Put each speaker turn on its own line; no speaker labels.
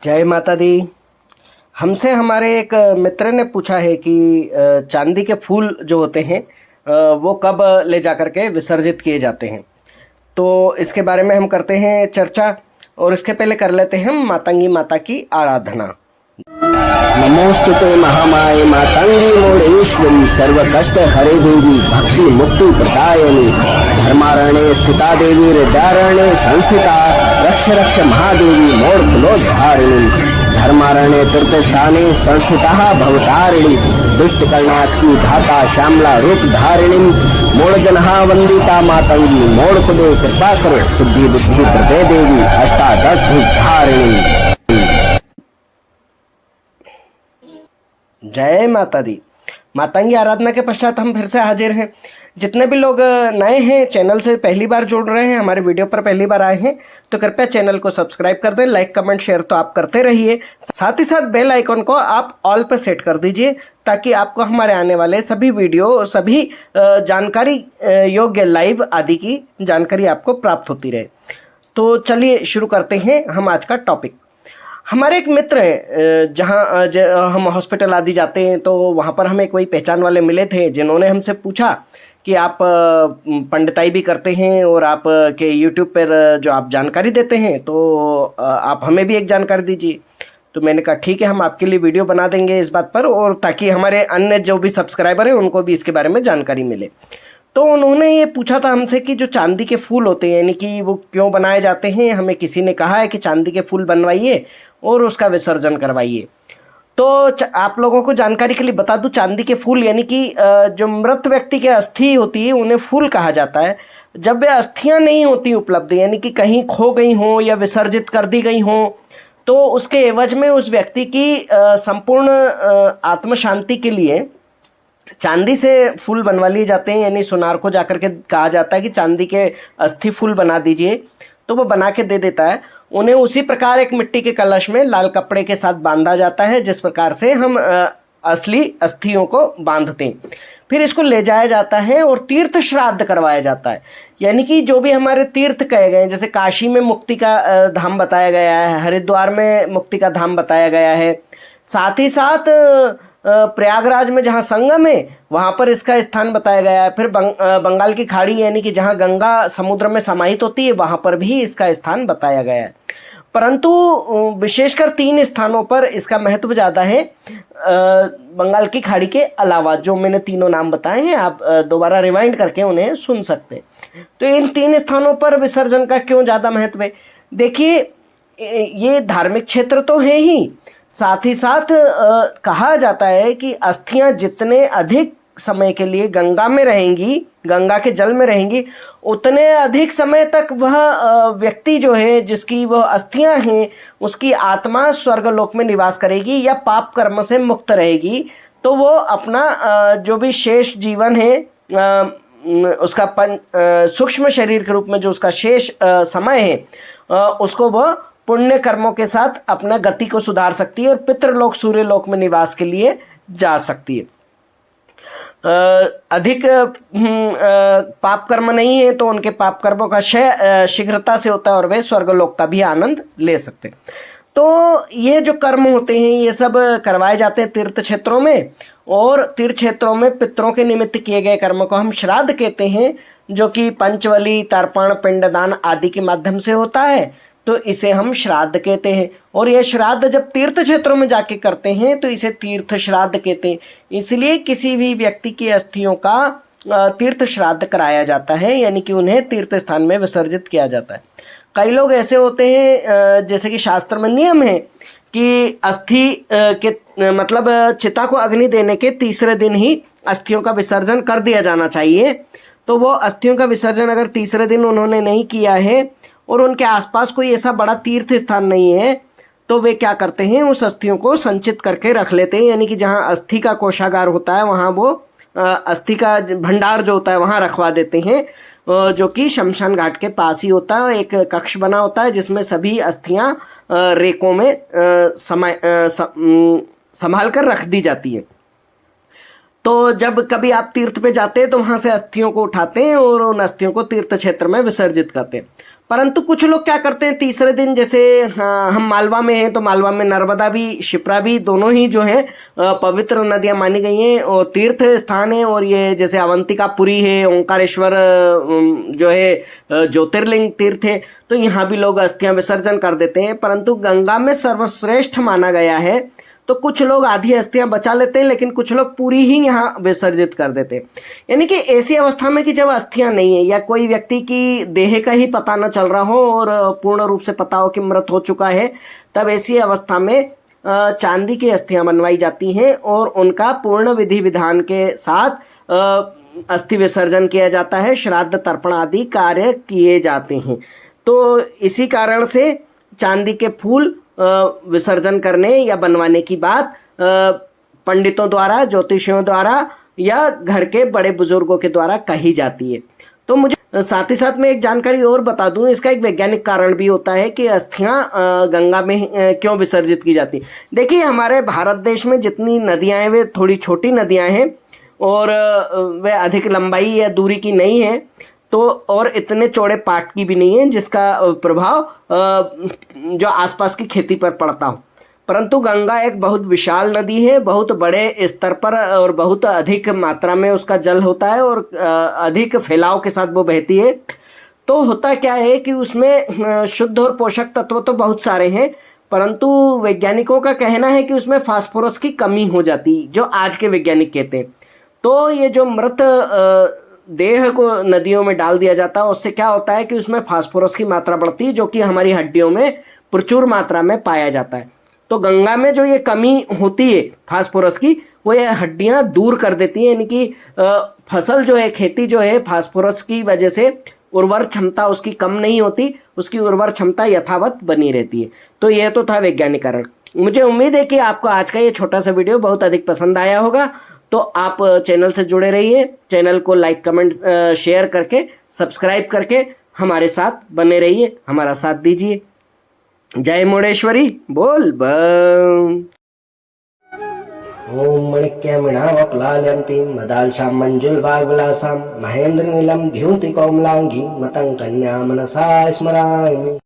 जय माता दी। हमसे हमारे एक मित्र ने पूछा है कि चांदी के फूल जो होते हैं वो कब ले जा कर के विसर्जित किए जाते हैं। तो इसके बारे में हम करते हैं चर्चा, और इसके पहले कर लेते हैं हम मातंगी माता की आराधना।
नमोस्तुते महामाये मातंगी मोडेश्वरी सर्व कष्ट हरे देवी भक्ति मुक्ति प्रदायिनी धर्मारण्ये स्थिता देवी हृदयारण्ये संस्थिता रक्ष रक्ष महादेवी मोर्कुलोद्धारिणी धर्मारण्ये तीर्थस्थाने संस्थिता भवतारिणी दुष्ट कल्याणी धाता श्यामला रूप धारिणी मोड़जनहा वंदिता मातंगी मोड़कुले कृपा करो सिद्धि बुद्धि प्रदे देवी अष्टादश धारिणी।
जय माता दी। मातंगी आराधना के पश्चात हम फिर से हाजिर हैं। जितने भी लोग नए हैं, चैनल से पहली बार जुड़ रहे हैं, हमारे वीडियो पर पहली बार आए हैं, तो कृपया चैनल को सब्सक्राइब कर दें। लाइक कमेंट शेयर तो आप करते रहिए, साथ ही साथ बेल आइकन को आप ऑल पर सेट कर दीजिए ताकि आपको हमारे आने वाले सभी वीडियो, सभी जानकारी योग्य लाइव आदि की जानकारी आपको प्राप्त होती रहे। तो चलिए शुरू करते हैं हम आज का टॉपिक। हमारे एक मित्र हैं, जहाँ हम हॉस्पिटल आदि जाते हैं तो वहाँ पर हमें कोई पहचान वाले मिले थे, जिन्होंने हमसे पूछा कि आप पंडिताई भी करते हैं और आप के यूट्यूब पर जो आप जानकारी देते हैं तो आप हमें भी एक जानकारी दीजिए। तो मैंने कहा ठीक है, हम आपके लिए वीडियो बना देंगे इस बात पर, और ताकि हमारे अन्य जो भी सब्सक्राइबर हैं उनको भी इसके बारे में जानकारी मिले। तो उन्होंने ये पूछा था हमसे कि जो चांदी के फूल होते हैं यानी कि वो क्यों बनाए जाते हैं। हमें किसी ने कहा है कि चांदी के फूल बनवाइए और उसका विसर्जन करवाइए। तो आप लोगों को जानकारी के लिए बता दूं, चांदी के फूल यानी कि जो मृत व्यक्ति के अस्थि होती है उन्हें फूल कहा जाता है। जब वे अस्थियां नहीं होती उपलब्ध, यानी कि कहीं खो गई हों या विसर्जित कर दी गई हों, तो उसके एवज में उस व्यक्ति की संपूर्ण आत्म शांति के लिए चांदी से फूल बनवा लिए जाते हैं। यानी सुनार को जाकर के कहा जाता है कि चांदी के अस्थि फूल बना दीजिए, तो वो बना के दे देता है। उन्हें उसी प्रकार एक मिट्टी के कलश में लाल कपड़े के साथ बांधा जाता है, जिस प्रकार से हम असली अस्थियों को बांधते हैं। फिर इसको ले जाया जाता है और तीर्थ श्राद्ध करवाया जाता है। यानी कि जो भी हमारे तीर्थ कहे गए हैं, जैसे काशी में मुक्ति का धाम बताया गया है, हरिद्वार में मुक्ति का धाम बताया गया है, साथ ही साथ प्रयागराज में जहाँ संगम है वहाँ पर इसका स्थान बताया गया है। फिर बंगाल की खाड़ी यानी कि जहाँ गंगा समुद्र में समाहित होती है वहाँ पर भी इसका स्थान बताया गया है। परंतु विशेषकर 3 स्थानों पर इसका महत्व ज़्यादा है बंगाल की खाड़ी के अलावा। जो मैंने तीनों नाम बताए हैं आप दोबारा रिवाइंड करके उन्हें सुन सकते हैं। तो इन 3 स्थानों पर विसर्जन का क्यों ज़्यादा महत्व है? देखिए, ये धार्मिक क्षेत्र तो है ही, साथ ही साथ कहा जाता है कि अस्थियां जितने अधिक समय के लिए गंगा में रहेंगी, गंगा के जल में रहेंगी, उतने अधिक समय तक वह व्यक्ति जो है जिसकी वह अस्थियां हैं उसकी आत्मा स्वर्गलोक में निवास करेगी या पाप कर्म से मुक्त रहेगी। तो वो अपना जो भी शेष जीवन है उसका सूक्ष्म शरीर के रूप में जो उसका शेष समय है उसको वह पुण्य कर्मों के साथ अपना गति को सुधार सकती है और पितृलोक सूर्यलोक में निवास के लिए जा सकती है। अधिक पाप कर्म नहीं है तो उनके पाप कर्मों का क्षय शीघ्रता से होता है और वे स्वर्गलोक का भी आनंद ले सकते हैं। तो ये जो कर्म होते हैं ये सब करवाए जाते हैं तीर्थ क्षेत्रों में, और तीर्थ क्षेत्रों में पितरों के निमित्त किए गए कर्म को हम श्राद्ध कहते हैं, जो कि पंचवली, तर्पण, पिंडदान आदि के माध्यम से होता है। तो इसे हम श्राद्ध कहते हैं, और यह श्राद्ध जब तीर्थ क्षेत्रों में जाके करते हैं तो इसे तीर्थ श्राद्ध कहते हैं। इसलिए किसी भी व्यक्ति की अस्थियों का तीर्थ श्राद्ध कराया जाता है, यानी कि उन्हें तीर्थ स्थान में विसर्जित किया जाता है। कई लोग ऐसे होते हैं जैसे कि शास्त्र में नियम है कि अस्थि के मतलब चिता को अग्नि देने के तीसरे दिन ही अस्थियों का विसर्जन कर दिया जाना चाहिए। तो वो अस्थियों का विसर्जन अगर तीसरे दिन उन्होंने नहीं किया है और उनके आसपास कोई ऐसा बड़ा तीर्थ स्थान नहीं है तो वे क्या करते हैं, उस अस्थियों को संचित करके रख लेते हैं। यानी कि जहाँ अस्थि का कोषागार होता है वहाँ वो अस्थि का भंडार जो होता है वहाँ रखवा देते हैं, जो कि शमशान घाट के पास ही होता है। एक कक्ष बना होता है जिसमें सभी अस्थियां रेकों में संभाल कर रख दी जाती है। तो जब कभी आप तीर्थ पे जाते हैं तो वहाँ से अस्थियों को उठाते हैं और उन अस्थियों को तीर्थ क्षेत्र में विसर्जित करते हैं। परंतु कुछ लोग क्या करते हैं तीसरे दिन, जैसे हम मालवा में हैं तो मालवा में नर्मदा भी शिप्रा भी दोनों ही जो है पवित्र नदियां मानी गई हैं और तीर्थ स्थान है। और ये जैसे अवंतिका पुरी है, ओंकारेश्वर जो है ज्योतिर्लिंग तीर्थ है, तो यहाँ भी लोग अस्थियां विसर्जन कर देते हैं। परंतु गंगा में सर्वश्रेष्ठ माना गया है, तो कुछ लोग आधी अस्थियां बचा लेते हैं, लेकिन कुछ लोग पूरी ही यहाँ विसर्जित कर देते हैं। यानी कि ऐसी अवस्था में कि जब अस्थियां नहीं है या कोई व्यक्ति की देह का ही पता न चल रहा हो और पूर्ण रूप से पता हो कि मृत हो चुका है, तब ऐसी अवस्था में चांदी की अस्थियां बनवाई जाती हैं और उनका पूर्ण विधि विधान के साथ अस्थि विसर्जन किया जाता है, श्राद्ध तर्पण आदि कार्य किए जाते हैं। तो इसी कारण से चांदी के फूल विसर्जन करने या बनवाने की बात पंडितों द्वारा, ज्योतिषियों द्वारा या घर के बड़े बुजुर्गों के द्वारा कही जाती है। तो मुझे साथ ही साथ में एक जानकारी और बता दूं, इसका एक वैज्ञानिक कारण भी होता है कि अस्थियां गंगा में क्यों विसर्जित की जाती। देखिए, हमारे भारत देश में जितनी नदियां हैं वे थोड़ी छोटी नदियां हैं और वे अधिक लंबाई या दूरी की नहीं है, तो और इतने चौड़े पाट की भी नहीं है जिसका प्रभाव जो आसपास की खेती पर पड़ता हो। परंतु गंगा एक बहुत विशाल नदी है, बहुत बड़े स्तर पर और बहुत अधिक मात्रा में उसका जल होता है और अधिक फैलाव के साथ वो बहती है। तो होता क्या है कि उसमें शुद्ध और पोषक तत्व तो बहुत सारे हैं, परंतु वैज्ञानिकों का कहना है कि उसमें फास्फोरस की कमी हो जाती, जो आज के वैज्ञानिक कहते हैं। तो ये जो मृत देह को नदियों में डाल दिया जाता है, उससे क्या होता है कि उसमें फास्फोरस की मात्रा बढ़ती है, जो कि हमारी हड्डियों में प्रचुर मात्रा में पाया जाता है। तो गंगा में जो ये कमी होती है फास्फोरस की, वो ये हड्डियां दूर कर देती हैं। यानी कि फसल जो है, खेती जो है, फास्फोरस की वजह से उर्वर क्षमता उसकी कम नहीं होती, उसकी उर्वर क्षमता यथावत बनी रहती है। तो यह तो था वैज्ञानिक कारण। मुझे उम्मीद है कि आपको आज का ये छोटा सा वीडियो बहुत अधिक पसंद आया होगा। तो आप चैनल से जुड़े रहिए, चैनल को लाइक, कमेंट, शेयर करके, सब्सक्राइब करके हमारे साथ बने रहिए, हमारा साथ दीजिए। जय मुंडेश्वरी बोल बम। ओम मणिक्यमणावक्लालयन्तीं मदालशां मंजुलभागविलासां महेन्द्रनीलं द्युतिकोमलाङ्गीं मतं कन्या मनसा स्मरामि।